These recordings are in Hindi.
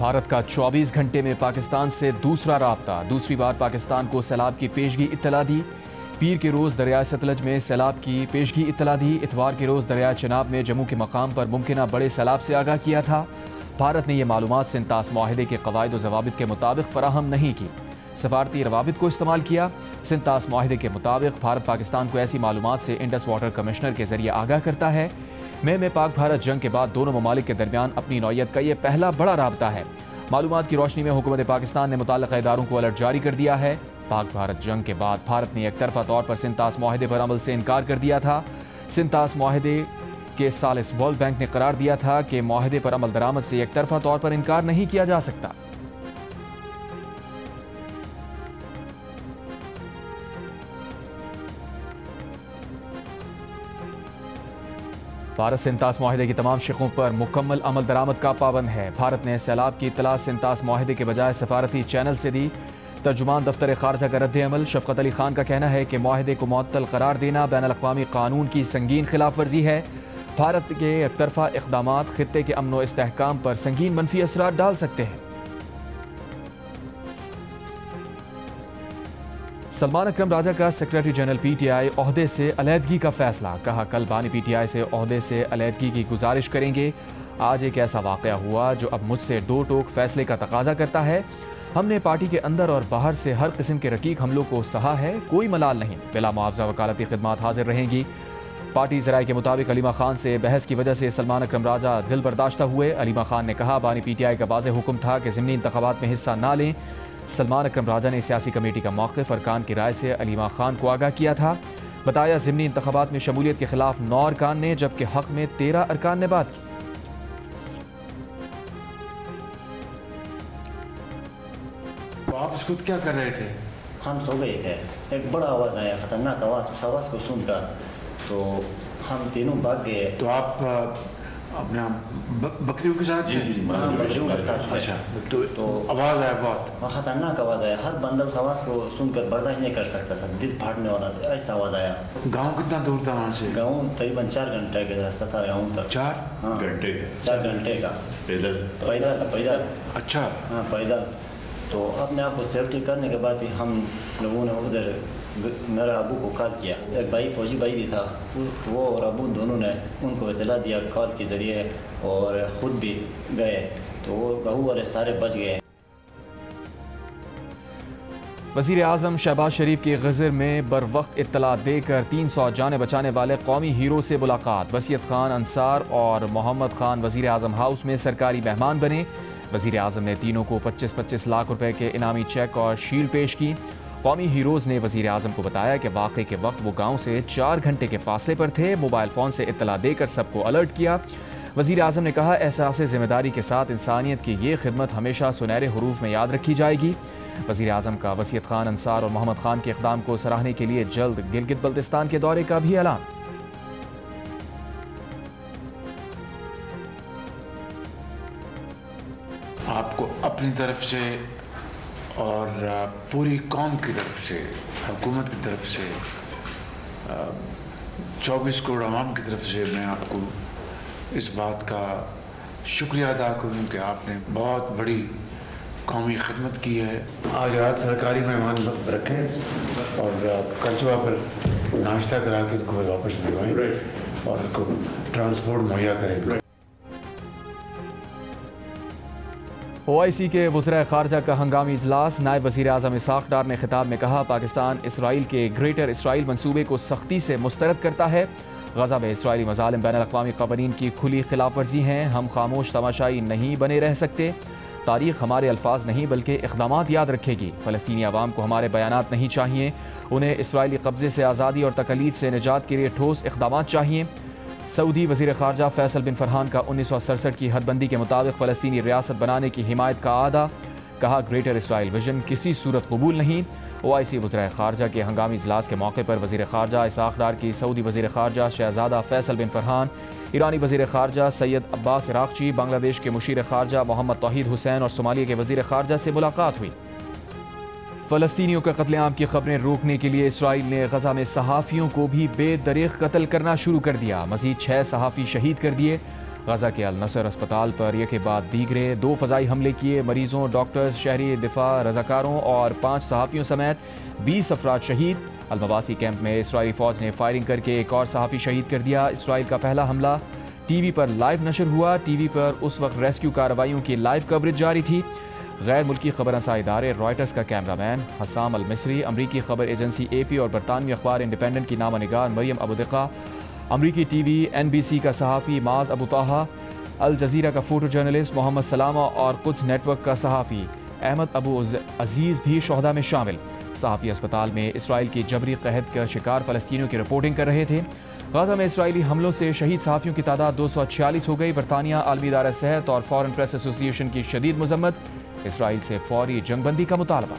भारत का 24 घंटे में पाकिस्तान से दूसरा राब्ता। दूसरी बार पाकिस्तान को सैलाब की पेशगी इत्तला दी। पीर के रोज़ दरियाए सतलज में सैलाब की पेशगी इत्तला दी। इतवार के रोज़ दरियाए चिनाब में जम्मू के मकाम पर मुमकिन बड़े सैलाब से आगाह किया था। भारत ने यह मालूमात सिंतास मुआहदे के कवायद व ज़वाबित के मुताबिक फराहम नहीं की। सफारती रवाबित को इस्तेमाल किया। सिंतास मुआहदे के मुताबिक भारत पाकिस्तान को ऐसी मालूमात से इंडस वाटर कमिश्नर के जरिए आगाह करता है। मई में पाक भारत जंग के बाद दोनों ममालिक के दरमियान अपनी नौयत का यह पहला बड़ा राब्ता है। मालूमात की रोशनी में हुकूमत पाकिस्तान ने मुताल्लिक़ा इदारों को अलर्ट जारी कर दिया है। पाक भारत जंग के बाद भारत ने एक तरफा तौर पर सिंतास मुआहदे पर अमल से इनकार कर दिया था। सिंतास मुआहदे के सालिस वर्ल्ड बैंक ने करार दिया था कि मुआहदे पर अमल दरामद से एक तरफा तौर पर इनकार नहीं किया जा सकता। भारत सिंतास मुआहदे की तमाम शिकों पर मुकम्मल अमल दरामद का पाबंद है। भारत ने सैलाब की इत्तला सिंतास मुआहदे के बजाय सफारती चैनल से दी। तर्जुमान दफ्तर खारजा का रद्द अमल। शफकत अली खान का कहना है कि मुआहदे को मुअत्तल करार देना बैन अल-अक़वामी कानून की संगीन खिलाफ वर्जी है। भारत के एक तरफा इक़दामात खित्ते के अमन व इस्तेहकाम पर संगीन मनफी असरात डाल सकते हैं। सलमान अकरम राजा का सेक्रेटरी जनरल PTI ओहदे से अलहदगी का फैसला। कहा, कल बानी PTI से ओहदे से अलहदगी की गुजारिश करेंगे। आज एक ऐसा वाक़या हुआ जो अब मुझसे दो टोक फैसले का तकाजा करता है। हमने पार्टी के अंदर और बाहर से हर किस्म के रकीक हमलों को सहा है। कोई मलाल नहीं। बिला मुआवजा वकालती खिदमात हाजिर रहेंगी। पार्टी ज़राए के मुताबिक अलीमा खान से बहस की वजह से सलमान अकरम राजा दिल बर्दाश्ता हुए। अलीमा खान ने कहा, बानी PTI का वाज़ेह हुक्म था कि ज़िमनी इंतखाबात में हिस्सा ना लें। सलमान अकरम राजा ने सियासी कमेटी का मौक़िफ़ अरकान की राय से अलीमा खान को आगाह किया था। बताया, ज़िमनी इंतखाबात में शमूलियत के खिलाफ 9 अरकान ने जबकि हक़ में 13 अरकान ने बात की। तो आप इसको क्या कर रहे थे? हम सो गए थे। एक बड़ा आवाज़ आया, ख़तरनाक आवाज़। उस आवाज़ को सुनकर तो हम तीनों भाग गए। तो आप अपने बकरियों के साथ? जी, बकरियों के साथ। अच्छा, तो आवाज़ आया बहुत ख़तरनाक आवाज़ आया। हर बंदा उस आवाज़ को सुनकर बर्दाश्त नहीं कर सकता था। दिल फाड़ने वाला ऐसा आवाज़ आया। गांव कितना दूर था वहाँ से? गांव तकरीबन 4 घंटे का रास्ता था गाँव तक। 4 घंटे का पैदल। अच्छा, हाँ, पैदल। तो अपने आप को सेफ्टी करने के बाद ही हम लोगों ने उधर मेरा अबू को कॉल किया। एक भाई फौजी भाई भी था, वो और अबू दोनों ने उनको इत्तला दिया कॉल के ज़रिए और ख़ुद भी गए। तो वो बहू वाले सारे बच गए। वज़ीर आज़म शहबाज शरीफ की गज़र में बर वक्त इत्तला देकर 300 जाने बचाने वाले कौमी हीरो से मुलाकात। वसीयत खान अंसार और मोहम्मद खान वज़ीर आज़म हाउस में सरकारी मेहमान बने। वज़ीर आज़म ने तीनों को 25-25 लाख रुपए के इनामी चेक और शील्ड पेश की। कौमी हीरोज़ ने वज़ीर आज़म को बताया कि वाक़े के वक्त वो गाँव से 4 घंटे के फासले पर थे। मोबाइल फ़ोन से इत्तला देकर सबको अलर्ट किया। वज़ीर आज़म ने कहा, एहसास ज़िम्मेदारी के साथ इंसानियत की ये खिदमत हमेशा सुनहरे हरूफ में याद रखी जाएगी। वज़ीर आज़म का वसीयत खान अंसार और मोहम्मद खान के इक़दाम को सराहने के लिए जल्द गिलगित बल्तिस्तान के दौरे का भी ऐलान। आपको अपनी तरफ से और पूरी कौम की तरफ से, हुकूमत की तरफ से, 24 करोड़ आवाम की तरफ से मैं आपको इस बात का शुक्रिया अदा करूँ कि आपने बहुत बड़ी कौमी खिदमत की है। आज रात सरकारी मेहमान रखें और कल सुबह पर नाश्ता करा के इनको वापस भिजवाएं और इनको ट्रांसपोर्ट मुहैया करें। OIC के वज़ीर ख़ारजा का हंगामी इजलास। नायब वज़ीर आज़म इसहाक़ डार ने खिताब में कहा, पाकिस्तान इसराइल के ग्रेटर इसराइल मंसूबे को सख्ती से मुस्तरद करता है। गज़ा में इसराइली मज़ालिम बैन अल-अक़वामी क़वानीन की खुली खिलाफ वर्जी हैं। हम खामोश तमाशाई नहीं बने रह सकते। तारीख़ हमारे अल्फाज नहीं बल्कि इक़दामात याद रखेगी। फ़लस्तीनी अवाम को हमारे बयानात नहीं चाहिए। उन्हें इसराइली कब्ज़े से आज़ादी और तकलीफ़ से निजात के लिए ठोस इक़दामात चाहिए। सऊदी वज़ीर ख़ारजा फैसल बिन फरहान का 1967 की हदबंदी के मुताबिक फ़लस्तीनी रियासत बनाने की हिमायत का आदा। कहा, ग्रेटर इसराइल विजन किसी सूरत कबूल नहीं। OIC वज़ीर ख़ारजा के हंगामी इजलास के मौके पर वज़ीर ख़ारजा इसहाक़ डार की सऊदी वज़ीर ख़ारजा शहज़ादा फैसल बिन फरहान, ईरानी वज़ीर ख़ारजा सैयद अब्बास इराक़ची, बांग्लादेश के मुशीर ख़ारजा मोहम्मद तौहीद हुसैन और सोमालिया के वज़ीर ख़ारजा से मुलाकात हुई। फ़लस्तीनियों के कत्लेआम की खबरें रोकने के लिए इसराइल ने गज़ा में सहाफ़ियों को भी बेदरीग़ कत्ल करना शुरू कर दिया। मज़ीद 6 सहाफ़ी शहीद कर दिए। गजा के अल नसर अस्पताल पर एक के बाद दीगरे 2 फ़ज़ाई हमले किए। मरीजों, डॉक्टर्स, शहरी दिफा, रजाकारों और 5 सहाफ़ियों समेत 20 अफराद शहीद। अल-मवासी कैंप में इसराइली फ़ौज ने फायरिंग करके एक और सहाफ़ी शहीद कर दिया। इसराइल का पहला हमला टीवी पर लाइव नशर हुआ। टीवी पर उस वक्त रेस्क्यू कार्रवाइयों की लाइव कवरेज जारी थी। गैर मुल्की खबर रसा इदारे रॉयटर्स का कैमरामैन हसाम अल मिस्री, अमरीकी खबर एजेंसी AP और बरतानवी अखबार इंडिपेंडेंट की नामा निगार मरियम अबू दिका, अमरीकी TV NBC का सहाफ़ी माज अबू ताहा, अल जज़ीरा का फ़ोटो जर्नलिस्ट मोहम्मद सलामा और कुछ नेटवर्क का सहाफ़ी अहमद अबू अजीज़ भी शोहदा में शामिल। सहाफ़ी अस्पताल में इसराइल की जबरी कहत का शिकार फ़लस्तीनियों की रिपोर्टिंग कर रहे थे। गाज़ा में इसराइली हमलों से शहीद सहाफ़ियों की तादाद 246 हो गई। बरतानिया, आलमी इदारा सेहत और फ़ॉरेन प्रेस एसोसिएशन की शदीद मज़म्मत। इसराइल से फौरी जंगबंदी का मुतालबा।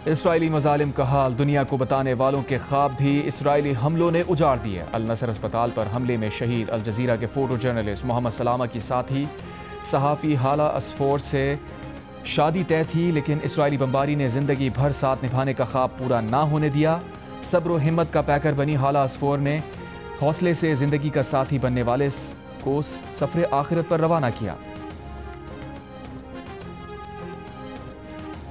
इसराइली मज़ालिम का हाल दुनिया को बताने वालों के ख्वाब भी इसराइली हमलों ने उजाड़ दिए। अल नसर अस्पताल पर हमले में शहीद अल जज़ीरा के फ़ोटो जर्नलिस्ट मोहम्मद सलामा की साथी सहाफ़ी हाला असफोर से शादी तय थी, लेकिन इसराइली बमबारी ने ज़िंदगी भर साथ निभाने का ख्वाब पूरा ना होने दिया। सब्र व हिम्मत का पैकर बनी हाला असफोर ने हौसले से ज़िंदगी का साथी बनने वाले को सफ़र आखिरत पर रवाना किया।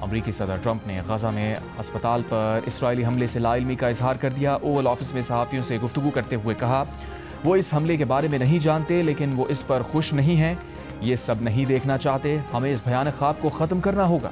अमरीकी सदर ट्रंप ने गजा में अस्पताल पर इसराइली हमले से लाइल्मी का इजहार कर दिया। ओवल ऑफिस में सहाफ़ियों से गुफ्तगू करते हुए कहा वो इस हमले के बारे में नहीं जानते, लेकिन वो इस पर खुश नहीं हैं। ये सब नहीं देखना चाहते। हमें इस भयानक ख्वाब को ख़त्म करना होगा।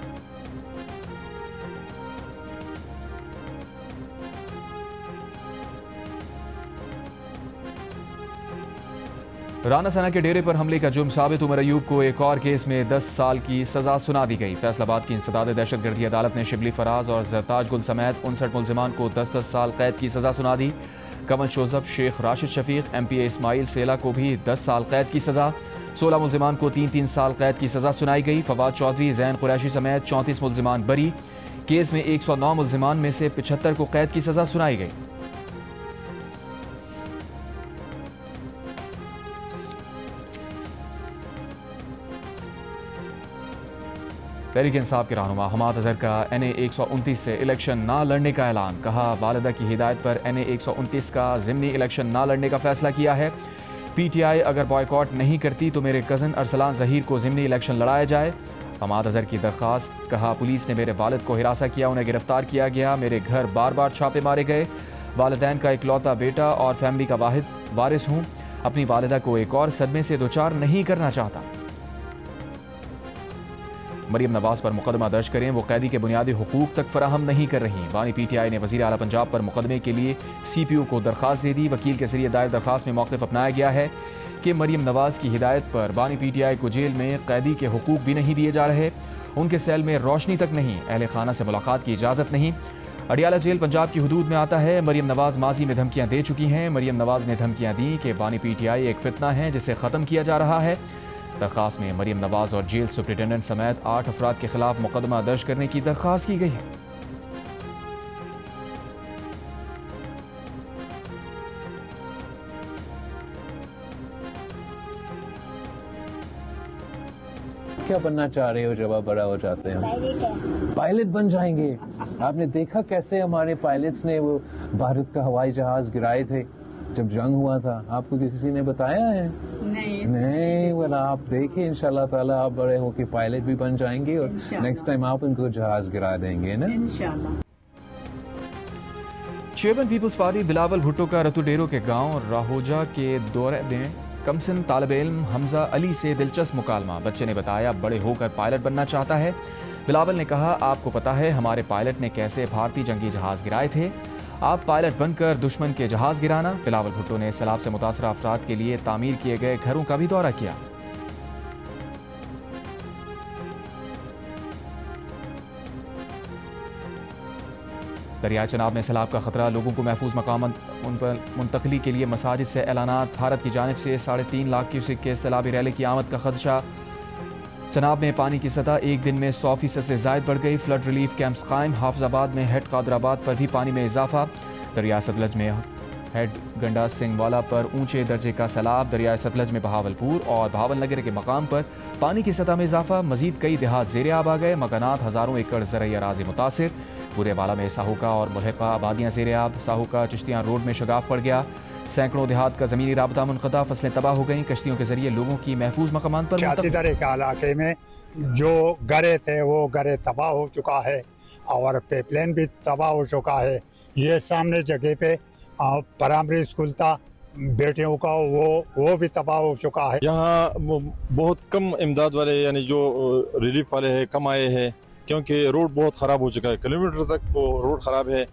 राना सना के डेरे पर हमले का जुर्म साबित उमर अयूब को एक और केस में 10 साल की सजा सुना दी गई। फैसलाबाद की इंसदाद दहशतगर्दी अदालत ने शिबली फराज और जरताज गुल समेत 59 मुल्जिमान को 10-10 साल कैद की सजा सुना दी। कमल शोजब, शेख राशिद शफीक, MPA इस्माइल सेला को भी 10 साल कैद की सजा। 16 मुल्जिमान को 3-3 साल कैद की सजा सुनाई गई। फवाद चौधरी, जैन कुरैशी समेत 34 मुल्जिमान बरी। केस में 109 मुल्जिमान में से 75 को कैद की सजा सुनाई गई। तहरीक इंसाफ के रहनुमा हमाद अजहर का NA 129 से इलेक्शन ना लड़ने का ऐलान। कहा वालिदा की हिदायत पर NA 129 का ज़िमनी इलेक्शन ना लड़ने का फैसला किया है। PTI अगर बॉयकॉट नहीं करती तो मेरे कज़न अरसलान ज़हीर को ज़िमनी इलेक्शन लड़ाया जाए। हमाद अजहर की दरख्वास्त। कहा पुलिस ने मेरे वालिद को हिरासा किया, उन्हें गिरफ्तार किया गया, मेरे घर बार बार छापे मारे गए। वालिदैन का इकलौता बेटा और फैमिली का वाहिद वारिस हूँ। अपनी वालिदा को एक और सदमे से दोचार नहीं करना चाहता। मरियम नवाज पर मुकदमा दर्ज करें, वो कैदी के बुनियादी हुकूक तक फराहम नहीं कर रही। बानी PTI ने वज़ीर आला पंजाब पर मुकदमे के लिए CPU को दरख्वास्त दे दी। वकील के जरिए दायर दरख्वास्त में मौक़िफ़ अपनाया गया है कि मरियम नवाज की हिदायत पर बानी PTI को जेल में कैदी के हुकूक भी नहीं दिए जा रहे। उनके सेल में रोशनी तक नहीं, अहले खाना से मुलाकात की इजाज़त नहीं। अडियाला जेल पंजाब की हदूद में आता है। मरियम नवाज माजी में धमकियाँ दे चुकी हैं। मरियम नवाज ने धमकियाँ दी कि बानी PTI एक फितना है जिसे ख़त्म किया जा रहा है। दरख्वास्त में मरियम नवाज और जेल सुप्रिटेंडेंट समेत 8 अफराद के खिलाफ मुकदमा दर्ज करने की दरख्वास्त की गई है। क्या बनना चाह रहे हो जब आप बड़ा हो जाते हैं? पायलट बन जाएंगे। आपने देखा कैसे हमारे पायलट्स ने वो भारत का हवाई जहाज गिराए थे जब जंग हुआ था? आपको किसी ने बताया है? नहीं वाला आप देखिए, इंशाल्लाह ताला आप बड़े होके पायलट भी बन जाएंगे और नेक्स्ट टाइम आप उनको जहाज गिरा देंगे ना इंशाल्लाह। Chairman peoples party Bilawal Bhutto का रतुडेरो के गांव राहोजा के दौरे में कमसिन तालिब इल्म हमजा अली से दिलचस्प मुकालमा। बच्चे ने बताया बड़े होकर पायलट बनना चाहता है। बिलावल ने कहा आपको पता है हमारे पायलट ने कैसे भारतीय जंगी जहाज गिराए थे, आप पायलट बनकर दुश्मन के जहाज गिराना। बिलावल भुट्टो ने सैलाब से मुतासरा अफराद के लिए तामीर किए गए घरों का भी दौरा किया। दरिया चनाब में सैलाब का खतरा, लोगों को महफूज मकाम उन पर मुंतकली के लिए मसाजिद से ऐलानात। भारत की जानिब से 3.5 लाख क्यूसेक के सैलाबी रैली की आमद का खदशा। चनाब में पानी की सतह एक दिन में 100% से ज़ायद बढ़ गई। फ्लड रिलीफ कैंप्स कायम। हाफिजाबाद में हेड कादराबाद पर भी पानी में इजाफा। दरिया सतलज में हेड गंडा सिंह वाला पर ऊंचे दर्जे का सैलाब, दरियाए सतलज में बहावलपुर और बहावलनगर के मकाम पर पानी की सतह में इजाफा, मजीद कई देहात ज़ेरे आब आ गए, मकानात हज़ारों एकड़ ज़रई अराज़ी मुतासिर, बुरेवाला में साहूका और मुल्हिका आबादियाँ ज़ेरे आब, साहूका चिश्तियाँ रोड में शगाफ पड़ गया, सैकड़ों देहात का ज़मीनी राबता मुनक़ता, फसलें तबाह हो गईं, कश्तियों के जरिए लोगों की महफूज मकामात पर इलाके में जो घरे थे वो घरे तबाह हो चुका है और पाइपलाइन भी तबाह हो चुका है। ये सामने जगह पे प्राइमरी स्कूल था बेटियों का, वो भी तबाह हो चुका है। यहाँ बहुत कम इमदाद वाले यानी जो रिलीफ वाले हैं कम आए हैं क्योंकि रोड बहुत ख़राब हो चुका है, किलोमीटर तक वो रोड ख़राब है।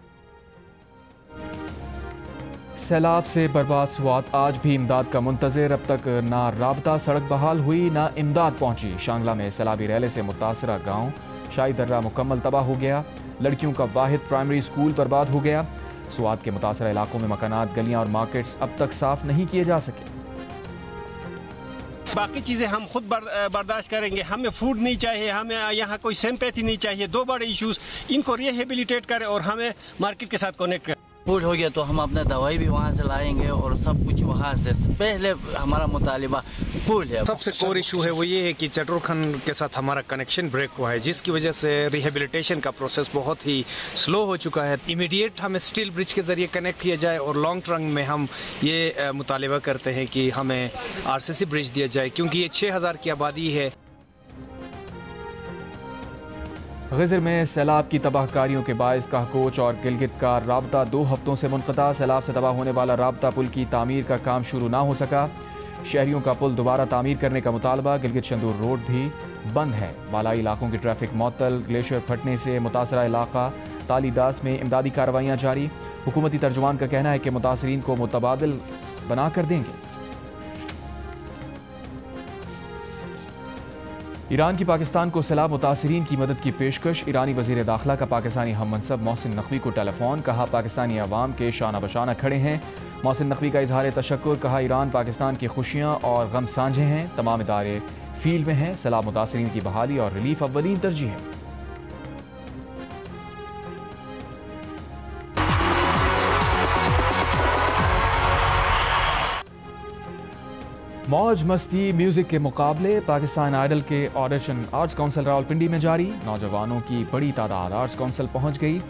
सैलाब से बर्बाद सुवात आज भी इमदाद का मुंतज़िर, अब तक ना राबता सड़क बहाल हुई ना इमदाद पहुंची। शांगला में सैलाबी रैले से मुतासरा गांव शाही दर्रा मुकम्मल तबाह हो गया, लड़कियों का वाहिद प्राइमरी स्कूल बर्बाद हो गया। सुवात के मुतासरा इलाकों में मकानात, गलियां और मार्केट्स अब तक साफ नहीं किए जा सके। बाकी चीज़ें हम खुद बर्दाश्त करेंगे, हमें फूड नहीं चाहिए, हमें यहाँ कोई सिंपैथी नहीं चाहिए। दो बड़े इश्यूज इनको रिहेबिलिटेट करें और हमें मार्केट के साथ कनेक्ट करें। फूड हो गया तो हम अपना दवाई भी वहाँ से लाएंगे और सब कुछ वहाँ से। पहले हमारा मुतालिबा फूड है। सबसे कोर इशू है वो ये है कि चटोरखन के साथ हमारा कनेक्शन ब्रेक हुआ है, जिसकी वजह से रिहेबिलिटेशन का प्रोसेस बहुत ही स्लो हो चुका है। इमीडिएट हमें स्टील ब्रिज के जरिए कनेक्ट किया जाए और लॉन्ग टर्म में हम ये मुतालिबा करते हैं कि हमें RCC ब्रिज दिया जाए क्योंकि ये 6000 की आबादी है। ग़िज़र में सैलाब की तबाहकारियों के बायस कहकोच और गिलगित का राबता 2 हफ्तों से मुनक़ता, सैलाब से तबाह होने वाला राबता पुल की तामीर का काम शुरू ना हो सका, शहरियों का पुल दोबारा तामीर करने का मुतालबा, गिलगित शंदूर रोड भी बंद है, बालाई इलाकों की ट्रैफिक मअतल, ग्लेशियर फटने से मुतासरा इलाका तालीदास में इमदादी कार्रवाइयाँ जारी, हुकूमती तर्जुमान का कहना है कि मुतासरीन को मुतबादिल बना कर देंगे। ईरान की पाकिस्तान को सैलाब मुतासरीन की मदद की पेशकश, ईरानी वज़ीर दाखिला का पाकिस्तानी हम मनसब मोहसिन नकवी को टेलीफोन, कहा पाकिस्तानी अवाम के शाना बशाना खड़े हैं। मोहसिन नकवी का इजहार तशक्कुर, कहा ईरान पाकिस्तान की खुशियाँ और गम साझे हैं, तमाम इदारे फील्ड में हैं, सैलाब मुतासरीन की बहाली और रिलीफ अव्वलीन तरजीह है। मौज मस्ती म्यूजिक के मुकाबले, पाकिस्तान आइडल के ऑडिशन आर्ट्स काउंसिल रावलपिंडी में जारी, नौजवानों की बड़ी तादाद आर्ट्स काउंसिल पहुंच गई,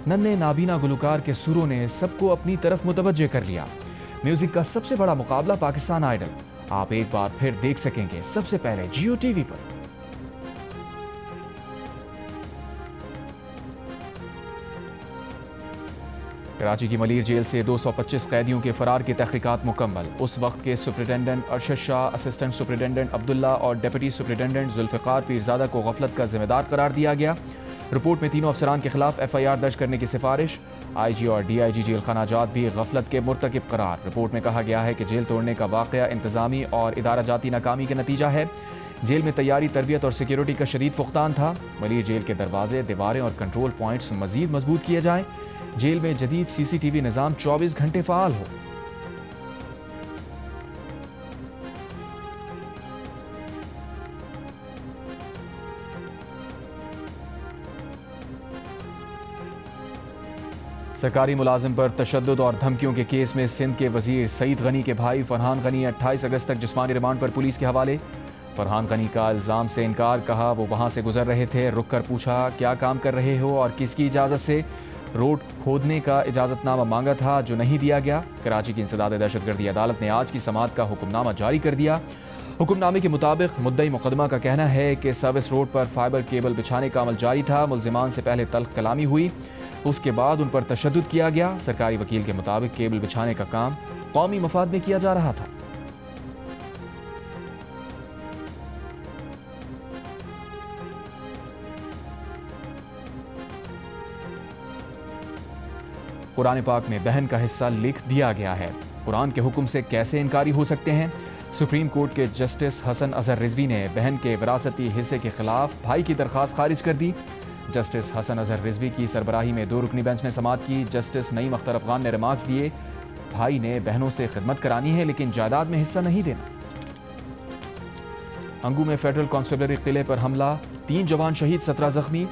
नन्हे नाबीना गुलकार के सुरों ने सबको अपनी तरफ मुतवज्जे कर लिया। म्यूजिक का सबसे बड़ा मुकाबला पाकिस्तान आइडल आप एक बार फिर देख सकेंगे सबसे पहले जियो टीवी पर। कराची की मलीर जेल से 225 कैदियों के फरार की तहकीकात मुकम्मल, उस वक्त के superintendent Arshad Shah, assistant superintendent Abdullah और डिप्टी सुप्रिटेंडेंट जुल्फ़िकार पीरज़ादा को गफलत का जिम्मेदार करार दिया गया। रिपोर्ट में तीनों अफसरान के खिलाफ FIR दर्ज करने की सिफारिश, IG और DIG जेल खाना जात भी गफलत के मुर्तकिब करार। रिपोर्ट में कहा गया है कि जेल तोड़ने का वाक़या इंतज़ामी और इदारा जाती नाकामी का नतीजा है। जेल में तैयारी, तरबियत और सिक्योरिटी का शदीद फुख्तान था। मलीर जेल के दरवाजे, दीवारें और कंट्रोल पॉइंट्स मज़ीद मजबूत किए जाएँ। जेल में जदीद CCTV निज़ाम 24 घंटे फ़ाल हो। सरकारी मुलाजिम पर तशद्दुद और धमकियों के केस में सिंध के वजीर सईद गनी के भाई फरहान गनी 28 अगस्त तक जिस्मानी रिमांड पर पुलिस के हवाले। फरहान गनी का इल्ज़ाम से इनकार, कहा वो वहाँ से गुजर रहे थे, रुक कर पूछा क्या काम कर रहे हो और किसकी इजाज़त से। रोड खोदने का इजाज़तनामा मांगा था जो नहीं दिया गया। कराची की इंसदाद दहशतगर्दी अदालत ने आज की समाअत का हुक्मनामा जारी कर दिया। हुक्मनामे के मुताबिक मुद्दई मुकदमा का कहना है कि सर्विस रोड पर फाइबर केबल बिछाने का अमल जारी था। मुल्जिमान से पहले तल्ख कलामी हुई, उसके बाद उन पर तशद्दुद किया गया। सरकारी वकील के मुताबिक केबल बिछाने का काम कौमी मफाद में किया जा रहा था। कुरान पाक में बहन का हिस्सा लिख दिया गया है, कुरान के हुक्म से कैसे इनकारी हो सकते हैं। सुप्रीम कोर्ट के जस्टिस हसन अजहर रिजवी ने बहन के विरासती हिस्से के खिलाफ भाई की दरख्वास्त खारिज कर दी। जस्टिस हसन अजहर रिजवी की सरबराही में 2 रुकनी बेंच ने समाअत की। जस्टिस नईम अख्तर अफगान ने रिमार्क्स दिए, भाई ने बहनों से खिदमत करानी है लेकिन जायदाद में हिस्सा नहीं देना। अंगू में फेडरल कॉन्स्टेबलरी किले पर हमला, 3 जवान शहीद 17 जख्मी।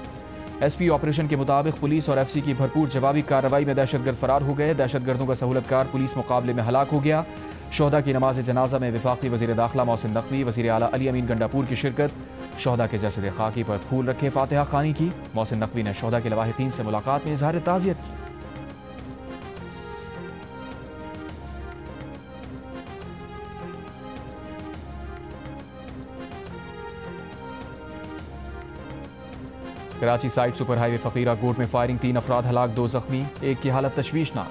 SP ऑपरेशन के मुताबिक पुलिस और FC की भरपूर जवाबी कार्रवाई में दहशतगर्द फरार हो गए। दहशतगर्दों का सहूलतकार पुलिस मुकाबले में हलाक हो गया। शोहदा की नमाज जनाजा में वफाकी वज़ीर दाखिला मोहसिन नकवी, वज़ीर आला अली अमीन गंडापुर की शिरकत। शोहदा के जसद खाकी पर फूल रखे फातिहा खानी की। मोहसिन नकवी ने शोहदा के लवाहिकीन से मुलाकात में इजहार ताज़ियत की। कराची साइड सुपर हाईवे फकीरा कोट में फायरिंग, 3 अफराद हलाक, 2 जख्मी, एक की हालत तशवीशनाक।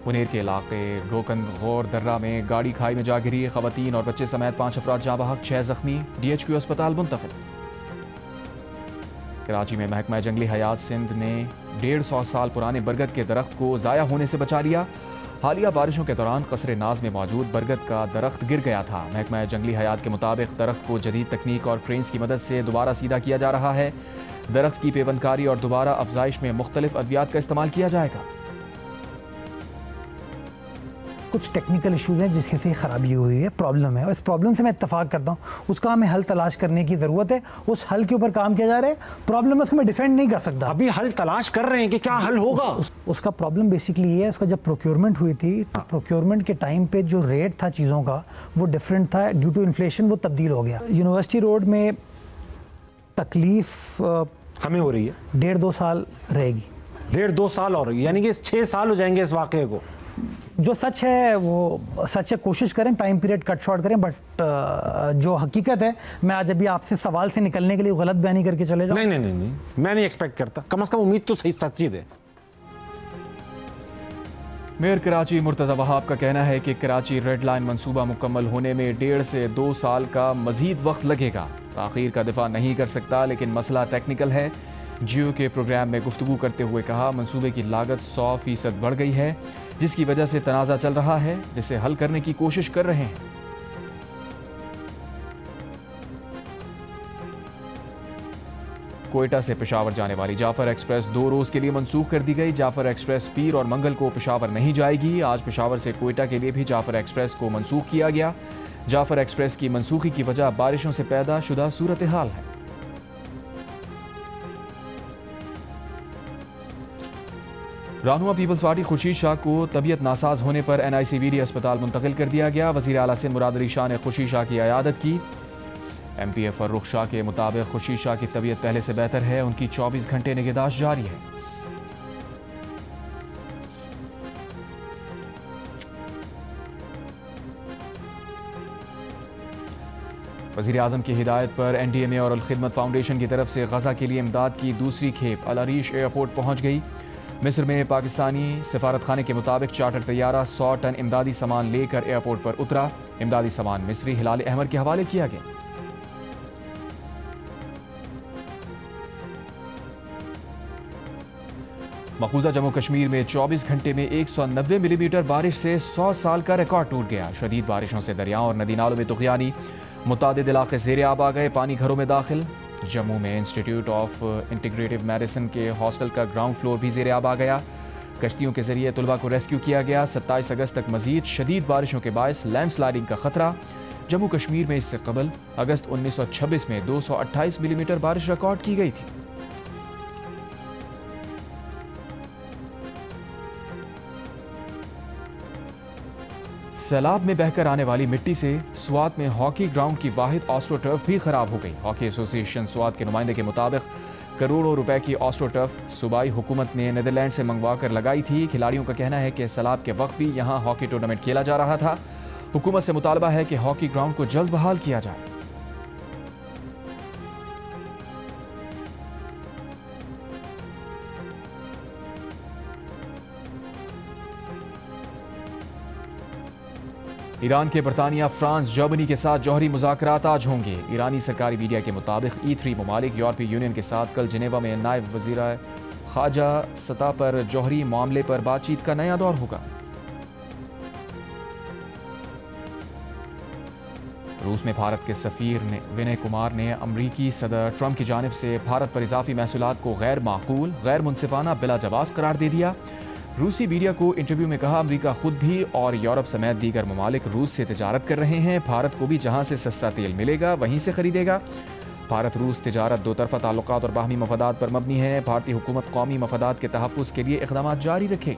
मुनेर के इलाके गोकंद गौर दर्रा में गाड़ी खाई में जा गिरी, खवातीन और बच्चे समेत 5 अफराद जाँ बहक, 6 जख्मी, DHQ अस्पताल मुंतकिल। कराची में महकमा जंगली हयात सिंध ने 150 साल पुराने बरगद के दरख्त को ज़ाया होने से बचा लिया। हालिया बारिशों के दौरान कसरे नाज में मौजूद बरगद का दरख्त गिर गया था। महकमा जंगली हयात के मुताबिक दरख्त को जदीद तकनीक और क्रेन्स की मदद से दोबारा सीधा किया जा रहा है। दरख्त की पेवंदकारी और दोबारा अफजाइश में मुख्तलिफ अद्वियात का इस्तेमाल किया जाएगा। कुछ टेक्निकल इशूज हैं जिसकी से ख़राबी हुई है, प्रॉब्लम है, और इस प्रॉब्लम से मैं इत्तफाक करता हूँ। उसका हमें हल तलाश करने की ज़रूरत है। उस हल के ऊपर काम किया जा रहा है। प्रॉब्लम है उसको मैं डिफेंड नहीं कर सकता। अभी हल तलाश कर रहे हैं कि क्या हल होगा। उसका प्रॉब्लम बेसिकली ये है, उसका जब प्रोक्योरमेंट हुई थी तो प्रोक्योरमेंट के टाइम पे जो रेट था चीज़ों का वो डिफरेंट था। ड्यू टू इन्फ्लेशन वो तब्दील हो गया। यूनिवर्सिटी रोड में तकलीफ हमें हो रही है, 1.5-2 साल रहेगी। 1.5-2 साल और यानी कि 6 साल हो जाएंगे इस वाक़े को। जो सच है वो सच है, कोशिश करें टाइम पीरियड कट शॉर्ट करें, बट जो हकीकत है, मैं आज अभी आपसे सवाल से निकलने के लिए गलत बयानी करके चले जाऊं। नहीं, मैं नहीं एक्सपेक्ट करता। कम से कम उम्मीद तो सही सच्ची दे। मेयर कराची मुर्तज़ा वहाब का कहना है कि कराची रेड लाइन मंसूबा मुकम्मल होने में 1.5 से 2 साल का मजीद वक्त लगेगा। ताख़ीर का दिफा नहीं कर सकता, लेकिन मसला टेक्निकल है। जियो के प्रोग्राम में गुफ्तगू करते हुए कहा, मंसूबे की लागत 100% बढ़ गई है, जिसकी वजह से तनाज़ा चल रहा है, जिसे हल करने की कोशिश कर रहे हैं। कोयटा से पेशावर जाने वाली जाफर एक्सप्रेस 2 रोज़ के लिए मनसूख कर दी गई। जाफर एक्सप्रेस पीर और मंगल को पेशावर नहीं जाएगी। आज पेशावर से कोयटा के लिए भी जाफर एक्सप्रेस को मनसूख किया गया। जाफर एक्सप्रेस की मनसूखी की वजह बारिशों से पैदा शुदा सूरत हाल है। रहनुमा पीपल्स पार्टी खुर्शीद शाह को तबीयत नासाज होने पर NICVD अस्पताल मुंतकिल कर दिया गया। वज़ीर आला सिंध मुराद अली शाह ने खुर्शीद शाह की अयादत की। MPA फर्रुख शाह के मुताबिक खुर्शीद शाह की तबीयत पहले से बेहतर है। उनकी 24 घंटे निगहदाश्त जारी है। वज़ीर आज़म की हिदायत पर NDMA और अल खिदमत फाउंडेशन की तरफ से गजा के लिए इमदाद की दूसरी खेप अल अरीश एयरपोर्ट पहुँच गई। मिस्र में पाकिस्तानी सफारत खाने के मुताबिक चार्टर तैयारा 100 टन इमदादी सामान लेकर एयरपोर्ट पर उतरा। इमदादी सामान मिस्री हिलाल अहमद के हवाले किया गया। मकबूजा जम्मू कश्मीर में 24 घंटे में 190 मिलीमीटर बारिश से 100 साल का रिकॉर्ड टूट गया। शदीद बारिशों से दरियाओं और नदी नालों में तुग़यानी, मुतादिद इलाके ज़ेरे आब आ गए, पानी घरों में दाखिल। जम्मू में इंस्टीट्यूट ऑफ इंटीग्रेटिव मेडिसिन के हॉस्टल का ग्राउंड फ्लोर भी ज़ेरे आब आ गया। कश्तियों के जरिए तुलबा को रेस्क्यू किया गया। 27 अगस्त तक मजीद शदीद बारिशों के बायस लैंडस्लाइडिंग का खतरा। जम्मू कश्मीर में इससे कबल अगस्त 1926 में 228 मिलीमीटर बारिश रिकॉर्ड की गई थी। सैलाब में बहकर आने वाली मिट्टी से स्वात में हॉकी ग्राउंड की वाहिद ऑस्ट्रोटर्फ भी खराब हो गई। हॉकी एसोसिएशन स्वात के नुमाइंदे के मुताबिक करोड़ों रुपए की ऑस्ट्रोटर्फ सूबाई हुकूमत ने नीदरलैंड से मंगवा कर लगाई थी। खिलाड़ियों का कहना है कि सैलाब के वक्त भी यहां हॉकी टूर्नामेंट खेला जा रहा था। हुकूमत से मुतालबा है कि हॉकी ग्राउंड को जल्द बहाल किया जाए। ईरान के बरतानिया, फ्रांस, जर्मनी के साथ जौहरी मुज़ाकरात आज होंगे। ईरानी सरकारी मीडिया के मुताबिक E3 ममालिक यूरोपीय यूनियन के साथ कल जिनेवा में नायब वज़ीर ख़ारजा सतह पर जौहरी मामले पर बातचीत का नया दौर होगा। रूस में भारत के सफ़ीर विनय कुमार ने अमरीकी सदर ट्रंप की जानिब से भारत पर इजाफी महसूलात को गैर माकूल, गैर मुनसिफाना, बिला जवाज़ करार दे दिया। रूसी मीडिया को इंटरव्यू में कहा, अमेरिका खुद भी और यूरोप समेत दीगर ममालिक रूस से तिजारत कर रहे हैं। भारत को भी जहां से सस्ता तेल मिलेगा वहीं से खरीदेगा। भारत रूस तिजारत दो तरफा ताल्लुकात और बाहमी मफादात पर मबनी है। भारतीय हुकूमत कौमी मफादात के तहफ़्फ़ुज़ के लिए इक़दामात जारी रखेगी।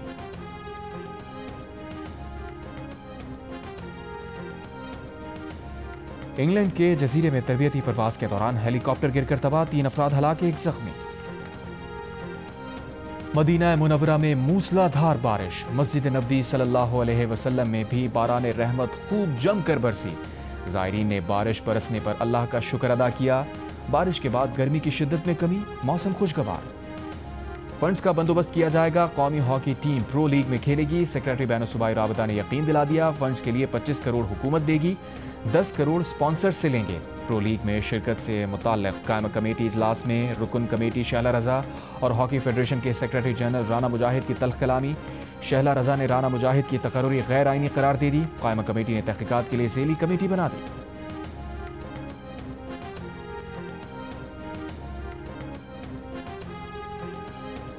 इंग्लैंड के जजीरे में तरबियती परवाज के दौरान हेलीकॉप्टर गिरकर तबाह, 3 अफराद हलाक, 1 जख्मी। मदीना मुनव्वरा में मूसलाधार बारिश, मस्जिद नबवी सल्लल्लाहु अलैहि वसल्लम में भी बारान रहमत खूब जमकर बरसी। ज़ायरीन ने बारिश बरसने पर अल्लाह का शुक्र अदा किया। बारिश के बाद गर्मी की शिद्दत में कमी, मौसम खुशगवार। फंड्स का बंदोबस्त किया जाएगा। कौमी हॉकी टीम प्रो लीग में खेलेगी। सेक्रेटरी बैनुल-सूबाई राबता ने यकीन दिला दिया। फंड्स के लिए 25 करोड़ हुकूमत देगी, 10 करोड़ स्पॉन्सर से लेंगे। प्रो लीग में शिरकत से मुताल्लिक़ कायम कमेटी इजलास में रुकन कमेटी शहला रजा और हॉकी फेडरेशन के सेक्रेटरी जनरल राना मुजाहिद की तल्ख कलामी। शहला रजा ने राना मुजाहिद की तकर्रुरी गैर आइनी करार दे दी। कायम कमेटी ने तहकीकात के लिए ज़ेली कमेटी बना दी।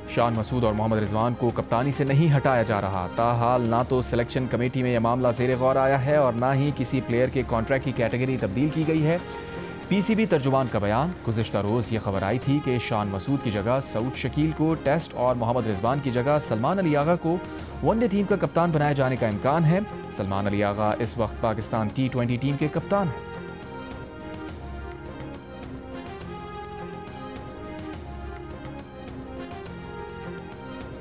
शान मसूद और मोहम्मद रिजवान को कप्तानी से नहीं हटाया जा रहा। ताहाल ना तो सिलेक्शन कमेटी में यह मामला ज़ेरे गौर आया है और ना ही किसी प्लेयर के कॉन्ट्रैक्ट की कैटेगरी तब्दील की गई है। पीसीबी तर्जुमान का बयान, गुज़िश्ता रोज़ ये खबर आई थी कि शान मसूद की जगह सऊद शकील को टेस्ट और मोहम्मद रिजवान की जगह सलमान अली आगा को वनडे टीम का कप्तान बनाए जाने का इम्कान है। सलमान अली आगा इस वक्त पाकिस्तान T20 टीम के कप्तान हैं।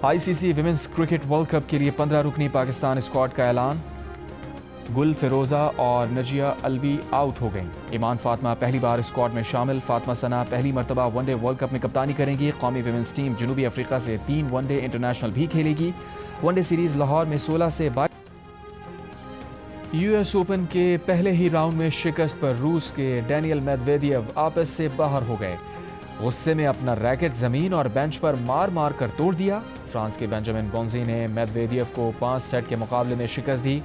ICC women's cricket world cup के लिए 15 रुकनी पाकिस्तान स्क्वाड का ऐलान। गुल फिरोजा और नजिया अलवी आउट हो गईं। ईमान फातिमा पहली बार स्क्वाड में शामिल। फातिमा सना पहली मरतबा वनडे वर्ल्ड कप में कप्तानी करेंगी। कौमी विमेंस टीम जनूबी अफ्रीका से 3 वनडे इंटरनेशनल भी खेलेगी। वनडे सीरीज लाहौर में 16 से 22। यूएस ओपन के पहले ही राउंड में शिकस्त पर रूस के डेनियल मेदवेदेव आपस से बाहर हो गए। गुस्से में अपना रैकेट जमीन और बेंच पर मार मार कर तोड़ दिया। फ्रांस के बेंजामिन बोंजी ने मेदवेदेव को 5 सेट के मुकाबले में शिकस्त दी।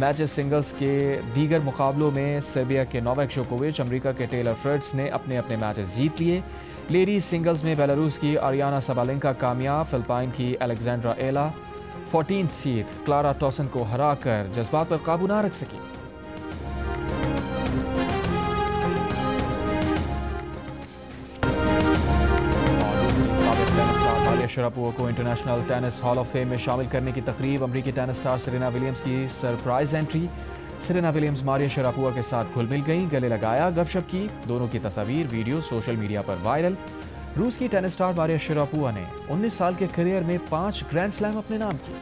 मैचेस सिंगल्स के दीगर मुकाबलों में सर्बिया के नोवाक जोकोविच, अमेरिका के टेलर फ्रिट्ज ने अपने अपने मैचेस जीत लिए। लेडीज सिंगल्स में बेलारूस की आरियाना सबालेंका कामयाब। फिलिपाइन की अलेक्जेंड्रा एला 14th सीड क्लारा टॉसन को हराकर जज्बात पर काबू ना रख सकी। शरापोवा को international tennis hall of fame में शामिल करने की तकरीब। अमेरिकी टेनिस स्टार सेरेना विलियम्स की surprise entry. Serena Williams Maria Sharapova के साथ घुल मिल गईं, गले लगाया, गपशप की। दोनों की तस्वीर वीडियो सोशल मीडिया पर वायरल। रूस की टेनिस स्टार मारिया शरापोवा ने 19 साल के करियर में 5 ग्रैंड स्लैम अपने नाम किए।